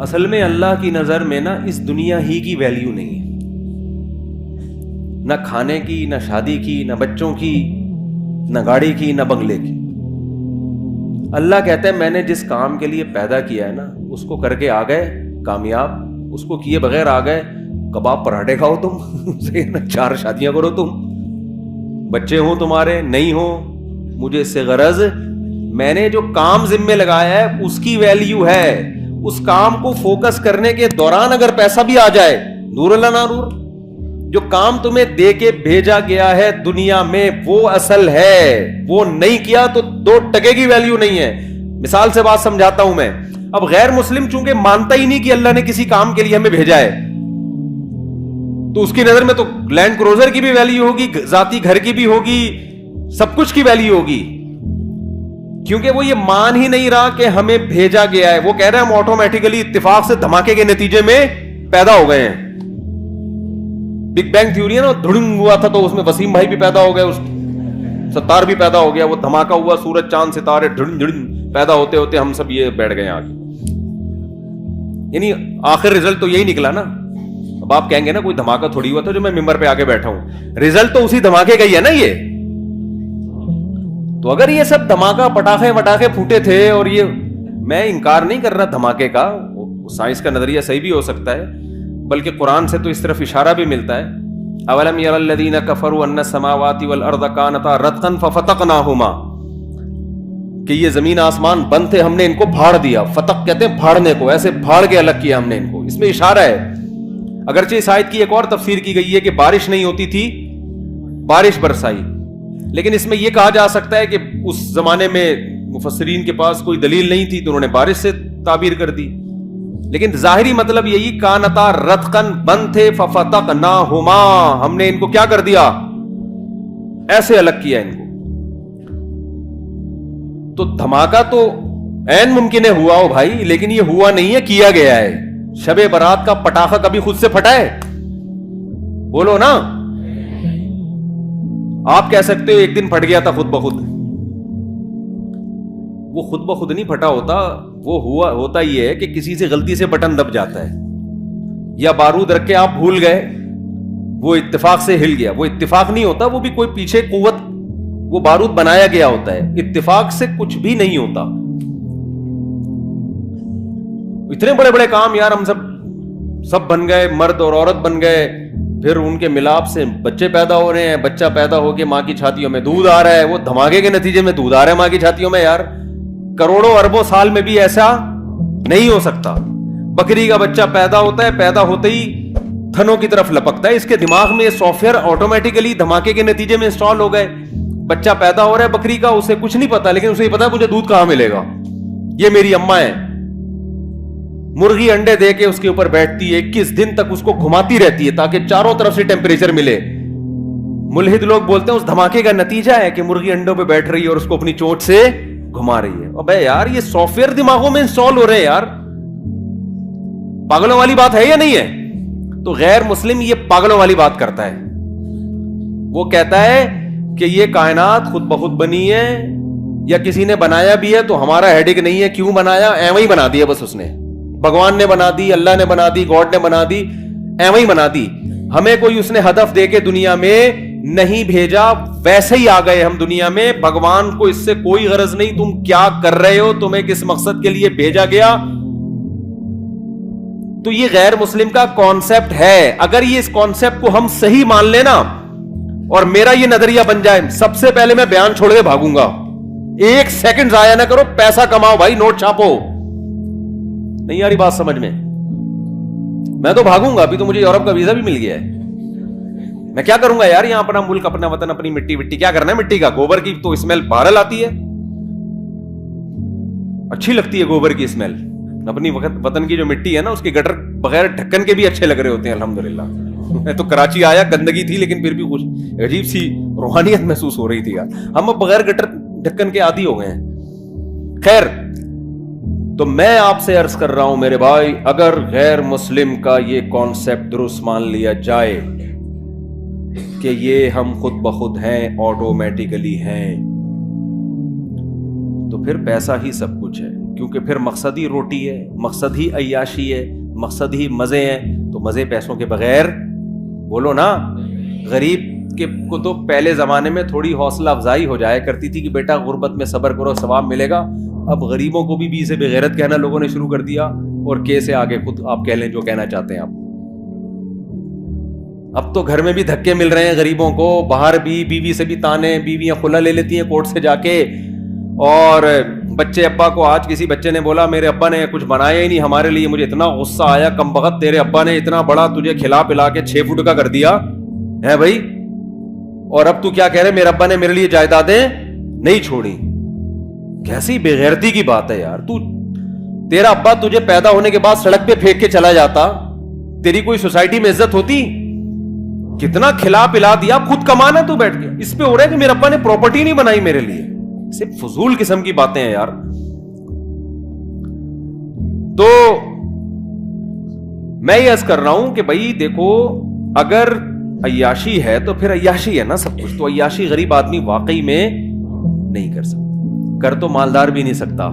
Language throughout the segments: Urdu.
اصل میں اللہ کی نظر میں نا اس دنیا ہی کی ویلیو نہیں ہے، نہ کھانے کی، نہ شادی کی، نہ بچوں کی، نہ گاڑی کی، نہ بنگلے کی۔ اللہ کہتا ہے میں نے جس کام کے لیے پیدا کیا ہے نا اس کو کر کے آ گئے کامیاب، اس کو کیے بغیر آ گئے کباب پراٹھے کھاؤ تم 4 شادیاں کرو، تم بچے ہوں تمہارے نہیں ہوں، مجھے اس سے غرض، میں نے جو کام ذمے لگایا ہے اس کی ویلیو ہے۔ اس کام کو فوکس کرنے کے دوران اگر پیسہ بھی آ جائے، نور اللہ نارور، جو کام تمہیں دے کے بھیجا گیا ہے دنیا میں وہ اصل ہے، وہ نہیں کیا تو 2 ٹکے کی ویلیو نہیں ہے۔ مثال سے بات سمجھاتا ہوں میں، اب غیر مسلم چونکہ مانتا ہی نہیں کہ اللہ نے کسی کام کے لیے ہمیں بھیجا ہے، تو اس کی نظر میں تو لینڈ کروزر کی بھی ویلیو ہوگی، ذاتی گھر کی بھی ہوگی، سب کچھ کی ویلیو ہوگی، کیونکہ وہ یہ مان ہی نہیں رہا کہ ہمیں بھیجا گیا ہے۔ وہ کہہ رہے ہیں ہم آٹومیٹیکلی اتفاق سے دھماکے کے نتیجے میں پیدا ہو گئے ہیں۔ بگ بینگ تھیوری ہے نا، دھڑنگ ہوا تھا تو اس میں وسیم بھائی بھی پیدا ہو گئے، اس ستار بھی پیدا ہو گیا، وہ دھماکہ ہوا، سورج چاند ستارے دھڑن دھڑن پیدا ہوتے ہوتے ہم سب یہ بیٹھ گئے آگے، یعنی آخر رزلٹ تو یہی نکلا نا۔ اب آپ کہیں گے نا کوئی دھماکہ تھوڑی ہوا تھا جو میں ممبر پہ آگے بیٹھا ہوں، رزلٹ تو اسی دھماکے کا ہی ہے نا یہ۔ تو اگر یہ سب دھماکہ پٹاخے وٹاخے پھوٹے تھے، اور یہ میں انکار نہیں کر رہا دھماکے کا، سائنس کا نظریہ صحیح بھی ہو سکتا ہے، بلکہ قرآن سے تو اس طرف اشارہ بھی ملتا ہے۔ اولم یر الذین کفروا ان السماوات والارض کانتا رتقا ففتقناہما، کہ یہ زمین آسمان بند تھے ہم نے ان کو پھاڑ دیا۔ فتق کہتے ہیں پھاڑنے کو، ایسے پھاڑ کے الگ کیا ہم نے ان کو۔ اس میں اشارہ ہے، اگرچہ اس آیت کی ایک اور تفسیر کی گئی ہے کہ بارش نہیں ہوتی تھی، بارش برسائی، لیکن اس میں یہ کہا جا سکتا ہے کہ اس زمانے میں مفسرین کے پاس کوئی دلیل نہیں تھی تو انہوں نے بارش سے تعبیر کر دی، لیکن ظاہری مطلب یہی کانتا رتقن بند تھے ففتقناہما، ہم نے ان کو کیا کر دیا، ایسے الگ کیا ان کو۔ تو دھماکہ تو عین ممکن ہے ہوا ہو بھائی، لیکن یہ ہوا نہیں ہے، کیا گیا ہے۔ شب برات کا پٹاخہ کبھی خود سے پھٹا ہے؟ بولو نا۔ آپ کہہ سکتے ہو ایک دن پھٹ گیا تھا خود بخود، وہ خود بخود نہیں پھٹا ہوتا، وہ ہوتا یہ ہے کہ کسی سے غلطی سے بٹن دب جاتا ہے، یا بارود رکھ کے آپ بھول گئے، وہ اتفاق سے ہل گیا۔ وہ اتفاق نہیں ہوتا، وہ بھی کوئی پیچھے قوت، وہ بارود بنایا گیا ہوتا ہے، اتفاق سے کچھ بھی نہیں ہوتا۔ اتنے بڑے بڑے کام یار ہم سب بن گئے، مرد اور عورت بن گئے، پھر ان کے ملاپ سے بچے پیدا ہو رہے ہیں، بچہ پیدا ہو کے ماں کی چھاتیوں میں دودھ آ رہا ہے، وہ دھماکے کے نتیجے میں دودھ آ رہا ہے ماں کی چھاتیوں میں۔ یار کروڑوں اربوں سال میں بھی ایسا نہیں ہو سکتا۔ بکری کا بچہ پیدا ہوتا ہے، پیدا ہوتے ہی تھنوں کی طرف لپکتا ہے، اس کے دماغ میں یہ سافٹ ویئر آٹومیٹیکلی دھماکے کے نتیجے میں انسٹال ہو گئے۔ بچہ پیدا ہو رہا ہے بکری کا، اسے کچھ نہیں پتا، لیکن اسے یہ پتا ہے مجھے دودھ کہاں ملے گا، یہ میری اماں ہے۔ مرغی انڈے دے کے اس کے اوپر بیٹھتی ہے، 21 دن تک اس کو گھماتی رہتی ہے تاکہ چاروں طرف سے ٹیمپریچر ملے۔ ملحد لوگ بولتے ہیں اس دھماکے کا نتیجہ ہے کہ مرغی انڈوں پہ بیٹھ رہی ہے اور اس کو اپنی چونچ سے گھما رہی ہے۔ ابے یار یہ سافٹ ویئر دماغوں میں انسٹال ہو رہے ہیں یار، پاگلوں والی بات ہے یا نہیں ہے؟ تو غیر مسلم یہ پاگلوں والی بات کرتا ہے، وہ کہتا ہے کہ یہ کائنات خود بخود بنی ہے یا کسی نے بنایا بھی ہے تو ہمارا ہیڈک نہیں ہے، کیوں بنایا، ایویں ہی بنا دیا بس، اس نے، بھگوان نے بنا دی، اللہ نے بنا دی، گاڈ نے بنا دی، ایویں ہی بنا دی، ہمیں کوئی اس نے ہدف دے کے دنیا میں نہیں بھیجا، ویسے ہی آ گئے ہم دنیا میں۔ بھگوان کو اس سے کوئی غرض نہیں تم کیا کر رہے ہو، تمہیں کس مقصد کے لیے بھیجا گیا۔ تو یہ غیر مسلم کا کانسیپٹ ہے۔ اگر یہ اس کانسیپٹ کو ہم صحیح مان لینا اور میرا یہ نظریہ بن جائے، سب سے پہلے میں بیان چھوڑ کے بھاگوں گا، 1 سیکنڈ ضائع نہ کرو، پیسہ کماؤ بھائی، نوٹ چھاپو۔ نہیں آ رہی بات سمجھ میں تو بھاگوں گا، ابھی تو مجھے یورپ کا ویزا بھی مل گیا ہے، میں کیا کروں گا یار، یہاں اپنا ملک، اپنا وطن، اپنی مٹی کیا کرنا ہے، مٹی کا گوبر کی تو اسمیل بہرحال آتی ہے، اچھی لگتی ہے گوبر کی اسمیل، اپنی وطن کی جو مٹی ہے نا اس کے گٹر بغیر ڈھکن کے بھی اچھے لگ رہے ہوتے ہیں الحمدللہ۔ میں تو کراچی آیا، گندگی تھی لیکن پھر بھی کچھ عجیب سی روحانیت محسوس ہو رہی تھی یار، ہم اب بغیر گٹر ڈھکن کے عادی ہو گئے ہیں۔ خیر، تو میں آپ سے عرض کر رہا ہوں میرے بھائی، اگر غیر مسلم کا یہ کانسیپٹ درست مان لیا جائے کہ یہ ہم خود بخود ہیں، آٹومیٹیکلی ہیں، تو پھر پیسہ ہی سب کچھ ہے، کیونکہ پھر مقصد ہی روٹی ہے، مقصد ہی عیاشی ہے، مقصد ہی مزے ہیں، تو مزے پیسوں کے بغیر بولو نا. غریب کو تو پہلے زمانے میں تھوڑی حوصلہ افزائی ہو جایا کرتی تھی کہ بیٹا غربت میں صبر کرو ثواب ملے گا. اب غریبوں کو بھی سے بغیرت کہنا لوگوں نے شروع کر دیا، اور کے سے آگے خود آپ کہہ لیں جو کہنا چاہتے ہیں آپ. اب تو گھر میں بھی دھکے مل رہے ہیں غریبوں کو، باہر بھی بیوی سے بھی تانے، بیویاں خلا لے لیتی ہیں کورٹ سے جا کے. اور بچے ابا کو، آج کسی بچے نے بولا میرے ابا نے کچھ بنایا ہی نہیں ہمارے لیے، مجھے اتنا غصہ آیا، کم بخت تیرے ابا نے اتنا بڑا تجھے کھلا پلا کے 6 فٹ کا کر دیا ہے بھائی، اور اب تو کیا کہہ رہے میرے ابا نے میرے لیے جائیدادیں نہیں چھوڑی. کیسی بے غیرتی کی بات ہے یار. تیرا ابا تجھے پیدا ہونے کے بعد سڑک پہ پھینک کے چلا جاتا، تیری کوئی سوسائٹی میں عزت ہوتی؟ کتنا کھلا پلا دیا، خود کمانا تو بیٹھ گیا. اس پہ ہو رہا ہے کہ میرے ابا نے پراپرٹی نہیں بنائی میرے لیے. صرف فضول قسم کی باتیں ہیں یار. تو میں یہ عرض کر رہا ہوں کہ بھائی دیکھو، اگر عیاشی ہے تو پھر عیاشی ہے نا سب کچھ. تو عیاشی غریب آدمی واقعی میں نہیں کر سکتا، کر تو مالدار بھی نہیں سکتا.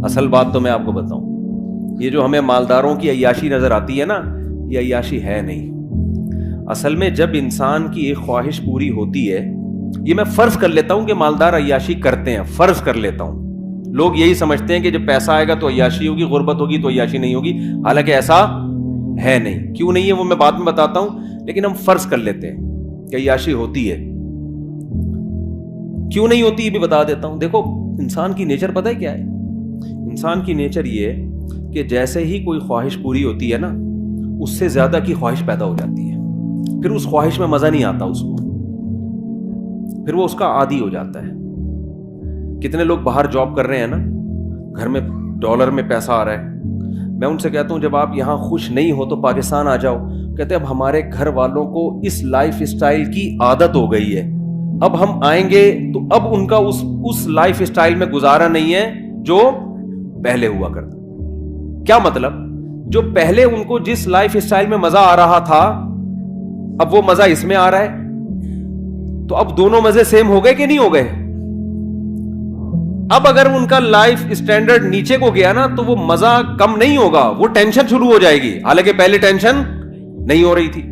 اصل بات تو میں آپ کو بتاؤں، یہ جو ہمیں مالداروں کی عیاشی نظر آتی ہے نا، یہ عیاشی ہے نہیں. اصل میں جب انسان کی ایک خواہش پوری ہوتی ہے، یہ میں فرض کر لیتا ہوں کہ مالدار عیاشی کرتے ہیں، فرض کر لیتا ہوں. لوگ یہی سمجھتے ہیں کہ جب پیسہ آئے گا تو عیاشی ہوگی، غربت ہوگی تو عیاشی نہیں ہوگی. حالانکہ ایسا ہے نہیں. کیوں نہیں ہے وہ میں بعد میں بتاتا ہوں، لیکن ہم فرض کر لیتے ہیں کہ عیاشی ہوتی ہے. کیوں نہیں ہوتی یہ بھی بتا دیتا ہوں. دیکھو انسان کی نیچر پتہ ہے کیا ہے؟ انسان کی نیچر یہ ہے کہ جیسے ہی کوئی خواہش پوری ہوتی ہے نا، اس سے زیادہ کی خواہش پیدا ہو جاتی ہے. پھر اس خواہش میں مزہ نہیں آتا اس کو، پھر وہ اس کا عادی ہو جاتا ہے. کتنے لوگ باہر جاب کر رہے ہیں نا، گھر میں ڈالر میں پیسہ آ رہا ہے. میں ان سے کہتا ہوں جب آپ یہاں خوش نہیں ہو تو پاکستان آ جاؤ. کہتے ہیں اب ہمارے گھر والوں کو اس لائف اسٹائل کی عادت ہو گئی ہے، اب ہم آئیں گے تو اب ان کا اس لائف اسٹائل میں گزارا نہیں ہے جو پہلے ہوا کرتا. کیا مطلب؟ جو پہلے ان کو جس لائف اسٹائل میں مزہ آ رہا تھا، اب وہ مزہ اس میں آ رہا ہے. تو اب دونوں مزے سیم ہو گئے کہ نہیں ہو گئے؟ اب اگر ان کا لائف اسٹینڈرڈ نیچے کو گیا نا تو وہ مزہ کم نہیں ہوگا، وہ ٹینشن شروع ہو جائے گی، حالانکہ پہلے ٹینشن نہیں ہو رہی تھی.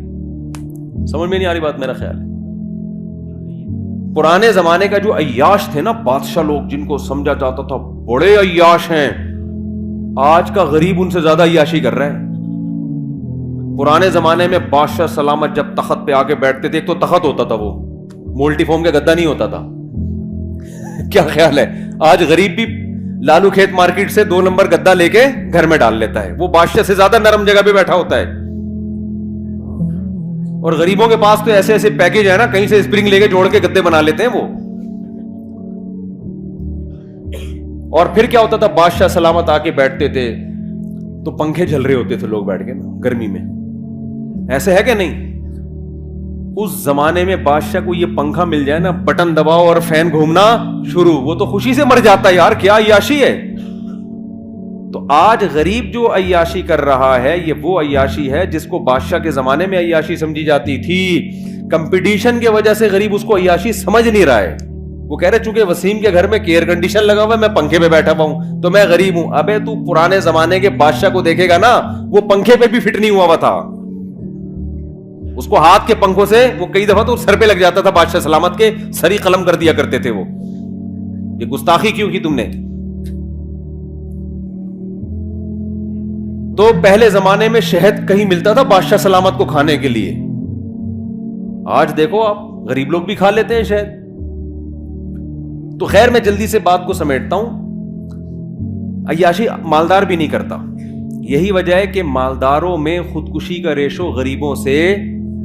سمجھ میں نہیں آ رہی بات؟ میرا خیال ہے پرانے زمانے کا جو عیاش تھے نا بادشاہ لوگ، جن کو سمجھا جاتا تھا بڑے عیاش ہیں، آج کا غریب ان سے زیادہ عیاشی کر رہا ہے. پرانے زمانے میں بادشاہ سلامت جب تخت پہ آ کے بیٹھتے تھے، ایک تو تخت ہوتا تھا، وہ مولٹی فارم کا گدا نہیں ہوتا تھا. کیا خیال ہے؟ آج غریب بھی لالو کھیت مارکیٹ سے 2 نمبر گدا لے کے گھر میں ڈال لیتا ہے، وہ بادشاہ سے زیادہ نرم جگہ پہ بیٹھا ہوتا ہے. اور غریبوں کے پاس تو ایسے ایسے پیکج ہے نا، کہیں سے اسپرنگ لے کے جوڑ کے گدے بنا لیتے ہیں وہ. اور پھر کیا ہوتا تھا، بادشاہ سلامت آ کے بیٹھتے تھے تو پنکھے چل رہے ہوتے تھے، لوگ بیٹھ کے گرمی میں. ایسے ہے کہ نہیں؟ اس زمانے میں بادشاہ کو یہ پنکھا مل جائے نا، بٹن دباؤ اور فین گھومنا شروع، وہ تو خوشی سے مر جاتا ہے. یار کیا عیاشی ہے. تو آج غریب جو عیاشی کر رہا ہے، یہ وہ عیاشی ہے جس کو بادشاہ کے زمانے میں عیاشی سمجھی جاتی تھی. کمپٹیشن کی وجہ سے غریب اس کو عیاشی سمجھ نہیں رہا ہے. وہ کہہ رہے چونکہ وسیم کے گھر میں ایئر کنڈیشن لگا ہوا ہے، میں پنکھے پہ بیٹھا ہوا ہوں تو میں غریب ہوں. ابے تو پرانے زمانے کے بادشاہ کو دیکھے گا نا، وہ پنکھے پہ بھی فٹ نہیں ہوا تھا. اس کو ہاتھ کے پنکھوں سے وہ کئی دفعہ تو سر پہ لگ جاتا تھا، بادشاہ سلامت کے سری قلم کر دیا کرتے تھے. وہ یہ گستاخی کیوں کی تم نے؟ تو پہلے زمانے میں شہد کہیں ملتا تھا بادشاہ سلامت کو کھانے کے لیے. آج دیکھو آپ غریب لوگ بھی کھا لیتے ہیں شہد. تو خیر میں جلدی سے بات کو سمیٹتا ہوں. عیاشی مالدار بھی نہیں کرتا. یہی وجہ ہے کہ مالداروں میں خودکشی کا ریشو غریبوں سے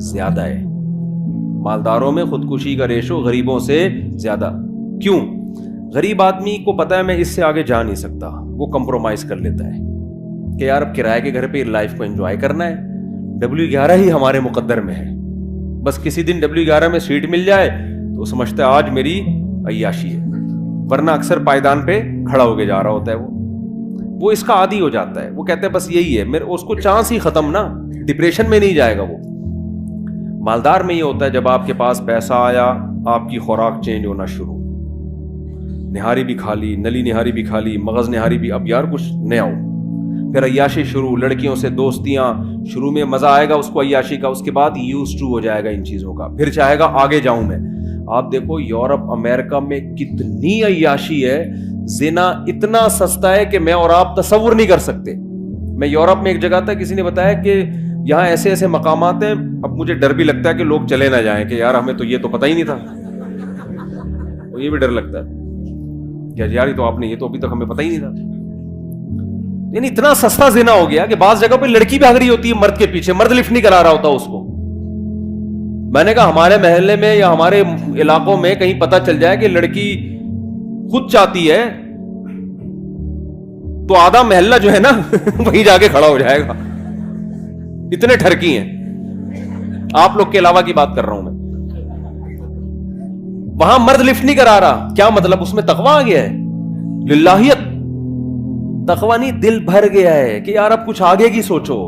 زیادہ ہے. مالداروں میں خودکشی کا ریشو غریبوں سے زیادہ. کیوں؟ غریب آدمی کو پتا ہے میں اس سے آگے جا نہیں سکتا، وہ کمپرومائز کر لیتا ہے کہ یار اب کرائے کے گھر پہ لائف کو انجوائے کرنا ہے، W11 ہی ہمارے مقدر میں ہے، بس کسی دن W11 میں سیٹ مل جائے تو سمجھتا ہے آج میری عیاشی ہے، ورنہ اکثر پائیدان پہ کھڑا ہو کے جا رہا ہوتا ہے. وہ اس کا عادی ہو جاتا ہے. وہ کہتے ہیں بس یہی ہے میرے، اس کو چانس ہی ختم نا، ڈپریشن میں نہیں جائے گا وہ. مالدار میں یہ ہوتا ہے جب آپ کے پاس پیسہ آیا، آپ کی خوراک چینج ہونا شروع. نہاری بھی کھا لی, نلی نہاری بھی کھا لی, مغز نہاری بھی, اب یار کچھ نیا ہو. پھر عیاشی شروع, لڑکیوں سے دوستیاں, شروع میں مزہ آئے گا اس کو عیاشی کا, اس کے بعد یوز ٹو ہو جائے گا ان چیزوں کا, پھر چاہے گا آگے جاؤں میں. آپ دیکھو یورپ امریکہ میں کتنی عیاشی ہے, زنا اتنا سستا ہے کہ میں اور آپ تصور نہیں کر سکتے. میں یورپ میں ایک جگہ تھا, کسی نے بتایا کہ یہاں ایسے ایسے مقامات ہیں, اب مجھے ڈر بھی لگتا ہے کہ لوگ چلے نہ جائیں کہ یار ہمیں تو یہ تو پتہ ہی نہیں تھا. یہ بھی ڈر لگتا ہے کہ یار تو آپ نے, یہ تو ابھی تک ہمیں پتہ ہی نہیں تھا. یعنی اتنا سستا زنا ہو گیا کہ بعض جگہ پہ لڑکی بھی بھاگ رہی ہوتی ہے مرد کے پیچھے, مرد لفٹ نہیں کرا رہا ہوتا اس کو. میں نے کہا ہمارے محلے میں یا ہمارے علاقوں میں کہیں پتہ چل جائے کہ لڑکی خود چاہتی ہے تو آدھا محلہ جو ہے نا وہیں جا کے کھڑا ہو جائے گا. اتنے ٹھرکی ہیں, آپ لوگ کے علاوہ کی بات کر رہا ہوں میں. وہاں مرد لفٹ نہیں کرا رہا, کیا مطلب؟ اس میں تقویٰ آ گیا ہے, للہیت. تقویٰ نہیں, دل بھر گیا ہے کہ یار اب کچھ آگے کی سوچو.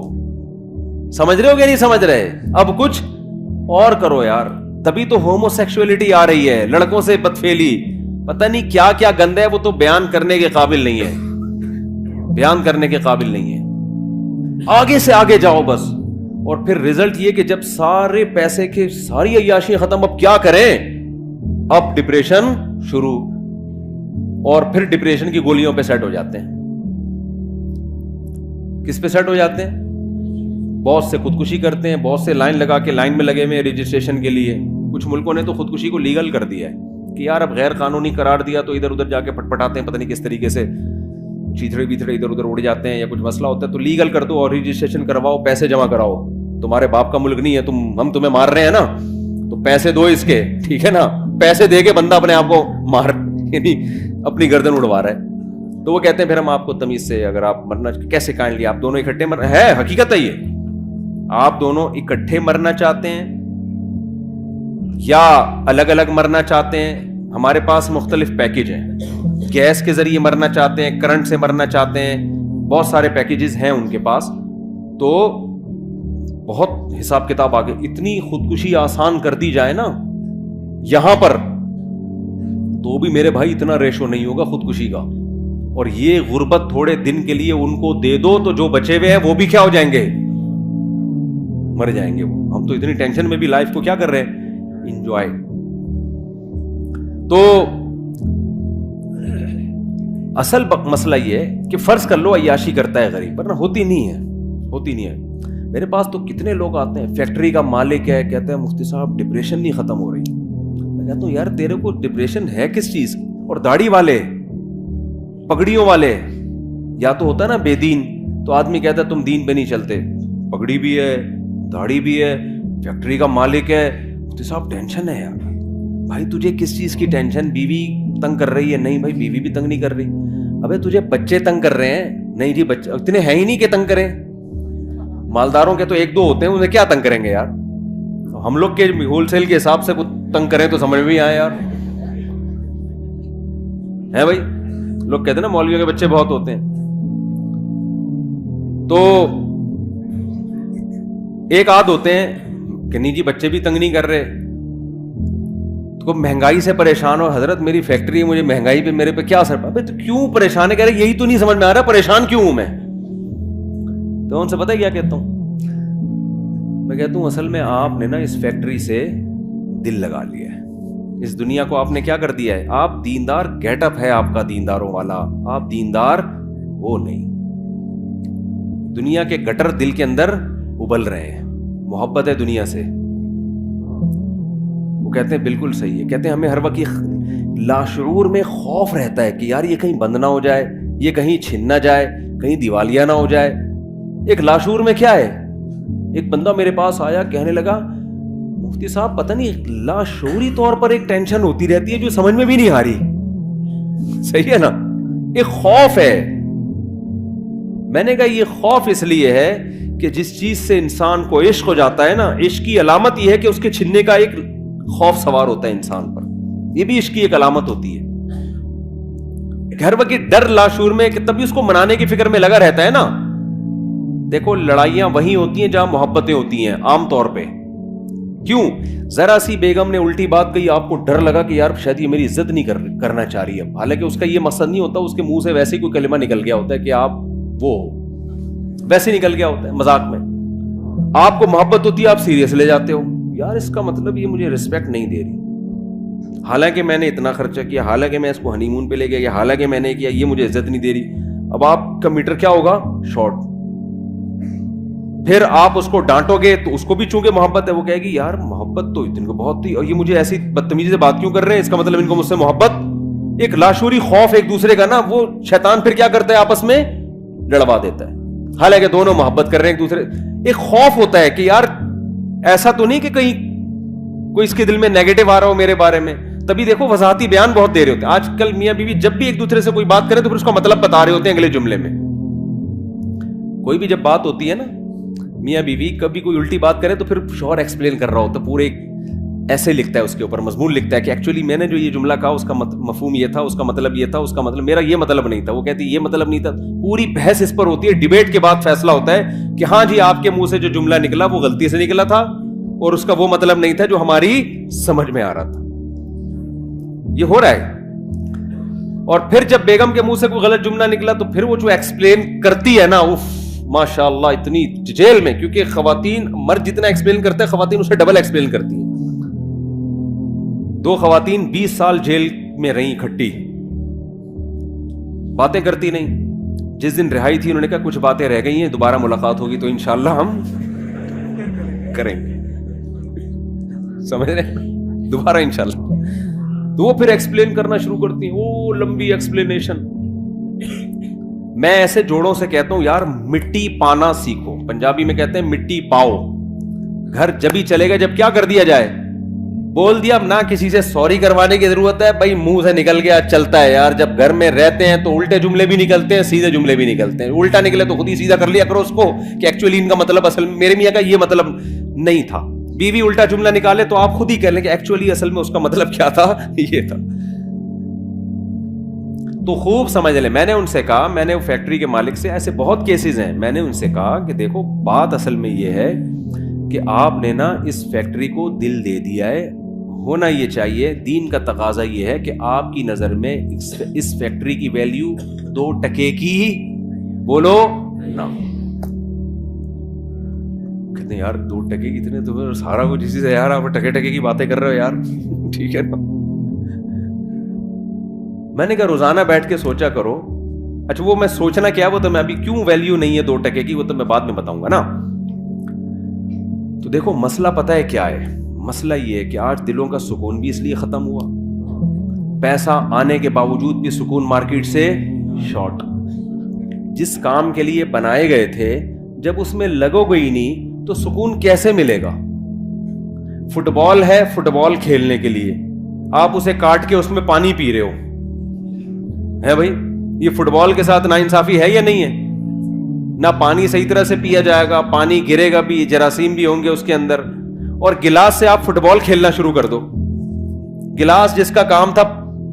سمجھ رہے ہو کہ نہیں سمجھ رہے؟ اب کچھ اور کرو یار. تبھی تو ہومو سیکسولیٹی آ رہی ہے, لڑکوں سے بدفعلی, پتہ نہیں کیا کیا گند ہے, وہ تو بیان کرنے کے قابل نہیں ہے, بیان کرنے کے قابل نہیں ہے. آگے سے آگے جاؤ بس. اور پھر رزلٹ یہ کہ جب سارے پیسے کے ساری عیاشی ختم, اب کیا کریں؟ اب ڈپریشن شروع, اور پھر ڈپریشن کی گولیوں پہ سیٹ ہو جاتے ہیں. کس پہ سیٹ ہو جاتے ہیں؟ بہت سے خودکشی کرتے ہیں, بہت سے لائن لگا کے لائن میں لگے ہوئے رجسٹریشن کے لیے. کچھ ملکوں نے تو خودکشی کو لیگل کر دیا ہے کہ یار اب غیر قانونی قرار دیا تو ادھر ادھر جا کے پٹپٹاتے ہیں, پتہ نہیں کس طریقے سے چیتھڑے بیتھڑے ادھر ادھر اڑ جاتے ہیں, یا کچھ مسئلہ ہوتا ہے تو لیگل کر دو اور رجسٹریشن کرواؤ, پیسے جمع کراؤ. تمہارے باپ کا ملک نہیں ہے, ہم تمہیں مار رہے ہیں نا, تو پیسے دو اس کے, ٹھیک ہے نا. پیسے دے کے بندہ اپنے آپ کو مار, یعنی اپنی گردن اڑوا رہا ہے. تو وہ کہتے ہیں پھر ہم آپ کو تمیز سے, اگر آپ مرنا کیسے کائنڈلی, آپ دونوں اکٹھے مرنا ہے, حقیقت ہے یہ, آپ دونوں اکٹھے مرنا چاہتے ہیں یا الگ الگ مرنا چاہتے ہیں. ہمارے پاس مختلف پیکیج ہیں, گیس کے ذریعے مرنا چاہتے ہیں, کرنٹ سے مرنا چاہتے ہیں, بہت سارے پیکیجز ہیں ان کے پاس. تو بہت حساب کتاب آگے, اتنی خودکشی آسان کر دی جائے نا یہاں پر, تو بھی میرے بھائی اتنا ریشو نہیں ہوگا خودکشی کا. اور یہ غربت تھوڑے دن کے لیے ان کو دے دو تو جو بچے ہوئے ہیں وہ بھی کیا ہو جائیں گے, مر جائیں گے وہ. ہم تو اتنی ٹینشن میں بھی لائف کو کیا کر رہے ہیں, انجوائے. تو اصل مسئلہ یہ ہے کہ فرض کر لو عیاشی کرتا ہے غریب, ورنہ ہوتی نہیں ہے, ہوتی نہیں ہے. میرے پاس تو کتنے لوگ آتے ہیں, فیکٹری کا مالک ہے, کہتے ہیں مفتی صاحب ڈپریشن نہیں ختم ہو رہی. میں کہتا ہوں یار تیرے کو ڈپریشن ہے کس چیز؟ اور داڑھی والے, پگڑیوں والے, یا تو ہوتا ہے نا بے دین, تو آدمی کہتا ہے تم دین پہ نہیں چلتے, پگڑی بھی ہے, داڑھی بھی ہے, فیکٹری کا مالک ہے, مفتی صاحب ٹینشن ہے یار. بھائی تجھے کس چیز کی ٹینشن؟ بیوی تنگ کر رہی ہے؟ نہیں بھائی بیوی بھی تنگ نہیں کر رہی. ابے تجھے بچے تنگ کر رہے ہیں؟ نہیں جی بچے اتنے ہیں ہی نہیں کہ تنگ کریں. مالداروں کے تو ایک دو ہوتے ہیں, انہیں کیا تنگ کریں گے یار. ہم لوگ کے ہول سیل کے حساب سے تنگ کریں تو سمجھ میں آئے یار, ہے بھائی. لوگ کہتے ہیں نا مولویوں کے بچے بہت ہوتے ہیں. تو ایک آدھ ہوتے ہیں کہ نہیں جی بچے بھی تنگ نہیں کر رہے, تو مہنگائی سے پریشان ہو, حضرت میری فیکٹری ہے, مجھے مہنگائی پہ میرے پہ کیا اثر پڑا. تو کیوں پریشان ہے؟ کہہ رہے یہی تو نہیں سمجھ میں آ رہا پریشان کیوں ہوں میں. تو ان سے پتہ ہے کیا کہتا ہوں میں؟ کہتا ہوں اصل میں آپ نے نا اس فیکٹری سے دل لگا لیا ہے, اس دنیا کو آپ نے کیا کر دیا ہے. آپ دیندار, گیٹ اپ ہے آپ کا دینداروں والا, آپ دیندار وہ نہیں. دنیا کے گٹر دل کے اندر ابل رہے ہیں, محبت ہے دنیا سے. وہ کہتے ہیں بالکل صحیح ہے, کہتے ہیں ہمیں ہر وقت لاشعور میں خوف رہتا ہے کہ یار یہ کہیں بند نہ ہو جائے, یہ کہیں چھن نہ جائے, کہیں دیوالیہ نہ ہو جائے. ایک لاشعور میں کیا ہے, ایک بندہ میرے پاس آیا کہنے لگا مفتی صاحب پتہ نہیں لاشعوری طور پر ایک ٹینشن ہوتی رہتی ہے جو سمجھ میں بھی نہیں آ رہی. صحیح ہے نا, ایک خوف ہے. میں نے کہا یہ خوف اس لیے ہے کہ جس چیز سے انسان کو عشق ہو جاتا ہے نا, عشق کی علامت یہ ہے کہ اس کے چھننے کا ایک خوف سوار ہوتا ہے انسان پر. یہ بھی عشق کی ایک علامت ہوتی ہے. ہر وقت ڈر لاشعور میں, کہ تبھی اس کو منانے کی فکر میں لگا رہتا ہے نا. دیکھو لڑائیاں وہیں ہوتی ہیں جہاں محبتیں ہوتی ہیں عام طور پہ. کیوں؟ ذرا سی بیگم نے الٹی بات کہی, آپ کو ڈر لگا کہ یار شاید یہ میری عزت نہیں کرنا چاہ رہی ہے, حالانکہ اس کا یہ مقصد نہیں ہوتا, اس کے منہ سے ویسے ہی کوئی کلمہ نکل گیا ہوتا ہے کہ آپ وہ ویسے نکل گیا ہوتا ہے مذاق میں. آپ کو محبت ہوتی ہے, آپ سیریس لے جاتے ہو, یار اس کا مطلب یہ مجھے رسپیکٹ نہیں دے رہی, حالانکہ میں نے اتنا خرچہ کیا, حالانکہ میں اس کو ہنی مون پہ لے گیا, حالانکہ میں نے کیا, یہ مجھے عزت نہیں دے رہی. اب آپ کا میٹر کیا ہوگا؟ شارٹ. پھر آپ اس کو ڈانٹو گے تو اس کو بھی چونکہ محبت ہے, وہ کہے گی یار محبت تو ان کو بہت تھی, اور یہ مجھے ایسی بدتمیزی سے بات کیوں کر رہے ہیں, اس کا مطلب ان کو مجھ سے محبت. ایک لاشعوری خوف ایک دوسرے کا نا, وہ شیطان پھر کیا کرتا ہے, آپس میں لڑوا دیتا ہے, حالانکہ دونوں محبت کر رہے ہیں ایک دوسرے. ایک خوف ہوتا ہے کہ یار ایسا تو نہیں کہ کہیں کوئی اس کے دل میں نیگیٹو آ رہا ہو میرے بارے میں. تبھی دیکھو وضاحتی بیان بہت دے رہے ہوتے ہیں آج کل. میاں بیوی جب بھی ایک دوسرے سے کوئی بات کرے تو پھر اس کا مطلب بتا رہے ہوتے ہیں اگلے جملے میں. کوئی بھی جب بات ہوتی ہے نا میاں بیوی, کبھی کوئی الٹی بات کرے تو پھر شوہر ایکسپلین کر رہا ہوتا ہے, پورے ایسے لکھتا ہے اس کے اوپر, مضمون لکھتا ہے کہ ایکچولی میں نے جو یہ جملہ کہا اس کا مفہوم یہ تھا, اس کا مطلب یہ تھا, اس کا مطلب میرا یہ مطلب نہیں تھا, وہ کہتی یہ مطلب نہیں تھا. پوری بحث اس پر ہوتی ہے, ڈیبیٹ کے بعد فیصلہ ہوتا ہے کہ ہاں جی آپ کے منہ سے جو جملہ نکلا وہ غلطی سے نکلا تھا اور اس کا وہ مطلب نہیں تھا جو ہماری سمجھ میں آ رہا تھا. یہ ہو رہا ہے. اور پھر جب بیگم کے منہ سے کوئی غلط جملہ نکلا تو پھر وہ جو ایکسپلین کرتی ہے نا, اف ماشاء اللہ اتنی جیل میں, کیونکہ خواتین مرد جتنا ایکسپلین کرتے ہیں خواتین اسے ڈبل ایکسپلین کرتی ہیں. 2 خواتین 20 سال جیل میں رہیں اکٹھی, باتیں کرتی نہیں. جس دن رہائی تھی انہوں نے کہا کچھ باتیں رہ گئی ہیں, دوبارہ ملاقات ہوگی تو انشاءاللہ ہم کریں گے. سمجھ رہے ہیں؟ دوبارہ انشاءاللہ. تو وہ پھر ایکسپلین کرنا شروع کرتی ہیں, وہ لمبی ایکسپلینیشن. میں ایسے جوڑوں سے کہتا ہوں یار مٹی پانا سیکھو. پنجابی میں کہتے ہیں مٹی پاؤ. گھر جب ہی چلے گا جب کیا کر دیا جائے, بول دیا. اب نہ کسی سے سوری کروانے کی ضرورت ہے, بھائی منہ سے نکل گیا چلتا ہے یار. جب گھر میں رہتے ہیں تو الٹے جملے بھی نکلتے ہیں, سیدھے جملے بھی نکلتے ہیں. الٹا نکلے تو خود ہی سیدھا کر لیا کرو اس کو کہ ایکچولی ان کا مطلب اصل میں میرے میاں کا یہ مطلب نہیں تھا. بیوی الٹا جملہ نکالے تو آپ خود ہی کہہ لیں کہ ایکچولی اصل میں اس کا مطلب کیا تھا, یہ تھا. تو خوب سمجھ لیں. میں نے ان سے کہا, میں نے وہ فیکٹری کے مالک سے, ایسے بہت کیسز ہیں, میں نے ان سے کہا کہ دیکھو بات اصل میں یہ ہے کہ آپ نے نا اس فیکٹری کو دل دے دیا ہے. ہونا یہ چاہیے, دین کا تقاضا یہ ہے کہ آپ کی نظر میں اس فیکٹری کی ویلیو 2 ٹکے کی بولو نا. کہتے ہیں یار 2 ٹکے کتنے, تو سارا کچھ اسی سے یار آپ ٹکے ٹکے کی باتیں کر رہے ہو یار. ٹھیک ہے نا. میں نے کہا روزانہ بیٹھ کے سوچا کرو. اچھا وہ میں سوچنا کیا, وہ تو میں ابھی کیوں ویلیو نہیں ہے 2 ٹکے کی وہ تو میں بعد میں بتاؤں گا نا. تو دیکھو مسئلہ پتہ ہے کیا ہے, مسئلہ یہ ہے کہ آج دلوں کا سکون بھی اس لیے ختم ہوا, پیسہ آنے کے باوجود بھی سکون مارکیٹ سے شارٹ. جس کام کے لیے بنائے گئے تھے جب اس میں لگو گئی نہیں تو سکون کیسے ملے گا. فٹ بال ہے, فٹ بال کھیلنے کے لیے آپ اسے کاٹ کے اس میں پانی پی رہے ہو, ہے بھائی یہ فٹ بال کے ساتھ ناانصافی ہے یا نہیں ہے؟ نہ پانی صحیح طرح سے پیا جائے گا, پانی گرے گا بھی, جراثیم بھی ہوں گے اس کے اندر. اور گلاس سے آپ فٹ بال کھیلنا شروع کر دو. گلاس جس کا کام تھا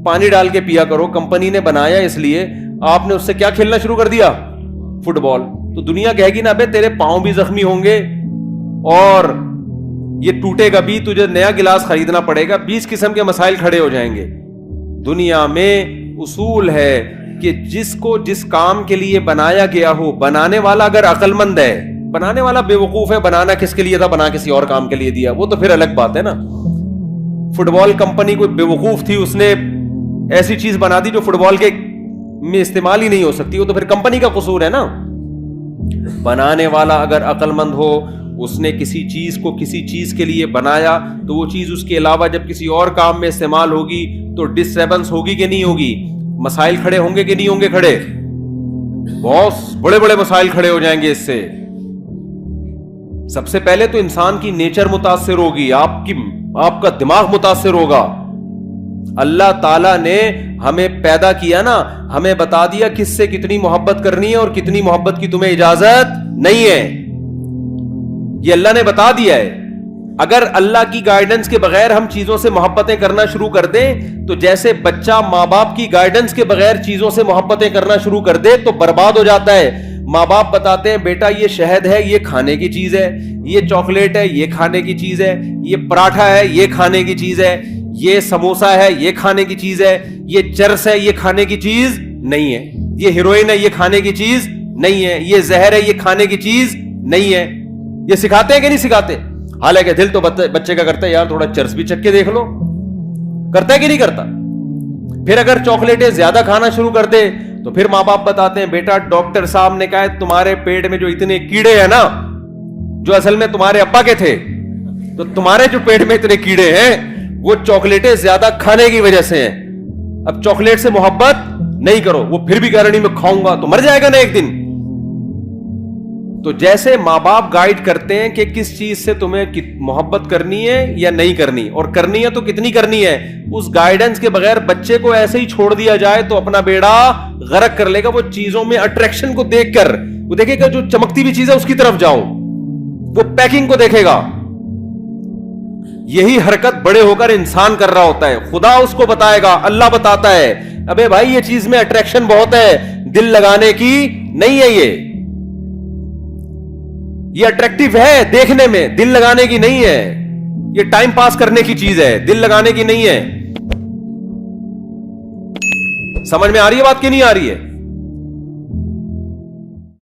پانی ڈال کے پیا کرو, کمپنی نے بنایا اس لیے, آپ نے اس سے کیا کھیلنا شروع کر دیا, فٹ بال. تو دنیا کہے گی نا بے تیرے پاؤں بھی زخمی ہوں گے اور یہ ٹوٹے گا بھی, تجھے نیا گلاس خریدنا پڑے گا. 20 قسم کے مسائل کھڑے ہو جائیں گے. دنیا میں اصول ہے کہ جس کو جس کام کے لیے بنایا گیا ہو, بنانے والا اگر عقل مند ہے, بنانے والا بے وقوف ہے, بنانا کس کے لیے تھا, بنا کسی اور کام کے لیے دیا, وہ تو پھر الگ بات ہے نا. فٹ بال کمپنی کوئی بے وقوف تھی, اس نے ایسی چیز بنا دی جو فٹ بال کے میں استعمال ہی نہیں ہو سکتی, وہ تو پھر کمپنی کا قصور ہے نا. بنانے والا اگر عقل مند ہو, اس نے کسی چیز کو کسی چیز کے لیے بنایا تو وہ چیز اس کے علاوہ جب کسی اور کام میں استعمال ہوگی تو ڈسٹربنس ہوگی کہ نہیں ہوگی, مسائل کھڑے ہوں گے کہ نہیں ہوں گے کھڑے, بہت بڑے بڑے مسائل کھڑے ہو جائیں گے اس سے. سب سے پہلے تو انسان کی نیچر متاثر ہوگی, آپ کا دماغ متاثر ہوگا. اللہ تعالیٰ نے ہمیں پیدا کیا نا, ہمیں بتا دیا کس سے کتنی محبت کرنی ہے اور کتنی محبت کی تمہیں اجازت نہیں ہے, یہ اللہ نے بتا دیا ہے. اگر اللہ کی گائیڈنس کے بغیر ہم چیزوں سے محبتیں کرنا شروع کر دیں تو جیسے بچہ ماں باپ کی گائیڈنس کے بغیر چیزوں سے محبتیں کرنا شروع کر دے تو برباد ہو جاتا ہے. ماں باپ بتاتے ہیں بیٹا یہ شہد ہے یہ کھانے کی چیز ہے, یہ چاکلیٹ ہے یہ کھانے کی چیز ہے, یہ پراٹھا ہے یہ کھانے کی چیز ہے, یہ سموسا ہے یہ کھانے کی چیز ہے, یہ چرس ہے یہ کھانے کی چیز نہیں ہے, یہ ہیروئن ہے یہ کھانے کی چیز نہیں ہے, یہ زہر ہے یہ کھانے کی چیز نہیں ہے. یہ سکھاتے ہیں کہ نہیں سکھاتے؟ حالانکہ دل تو بچے کا کرتا ہے یار تھوڑا چرس بھی چکھ کے دیکھ لو, کرتا ہے کہ نہیں کرتا؟ پھر اگر چاکلیٹیں زیادہ کھانا شروع کر دے تو پھر ماں باپ بتاتے ہیں بیٹا ڈاکٹر صاحب نے کہا ہے تمہارے پیٹ میں جو اتنے کیڑے ہیں نا جو اصل میں تمہارے ابا کے تھے, تو تمہارے جو پیٹ میں اتنے کیڑے ہیں وہ چاکلیٹیں زیادہ کھانے کی وجہ سے ہیں. اب چاکلیٹ سے محبت نہیں کرو. وہ پھر بھی کہہ رہا نہیں میں کھاؤں گا, تو مر جائے گا نا ایک دن. تو جیسے ماں باپ گائیڈ کرتے ہیں کہ کس چیز سے تمہیں محبت کرنی ہے یا نہیں کرنی, اور کرنی ہے تو کتنی کرنی ہے, اس گائیڈنس کے بغیر بچے کو ایسے ہی چھوڑ دیا جائے تو اپنا بیڑا غرق کر لے گا. وہ چیزوں میں اٹریکشن کو دیکھ کر وہ دیکھے گا جو چمکتی بھی چیز ہے اس کی طرف جاؤ, وہ پیکنگ کو دیکھے گا. یہی حرکت بڑے ہو کر انسان کر رہا ہوتا ہے. خدا اس کو بتائے گا, اللہ بتاتا ہے ابے بھائی یہ چیز میں اٹریکشن بہت ہے, دل لگانے کی نہیں ہے, یہ اٹریکٹیو ہے دیکھنے میں, دل لگانے کی نہیں ہے, یہ ٹائم پاس کرنے کی چیز ہے, دل لگانے کی نہیں ہے. سمجھ میں آ رہی ہے بات کہ نہیں آ رہی ہے؟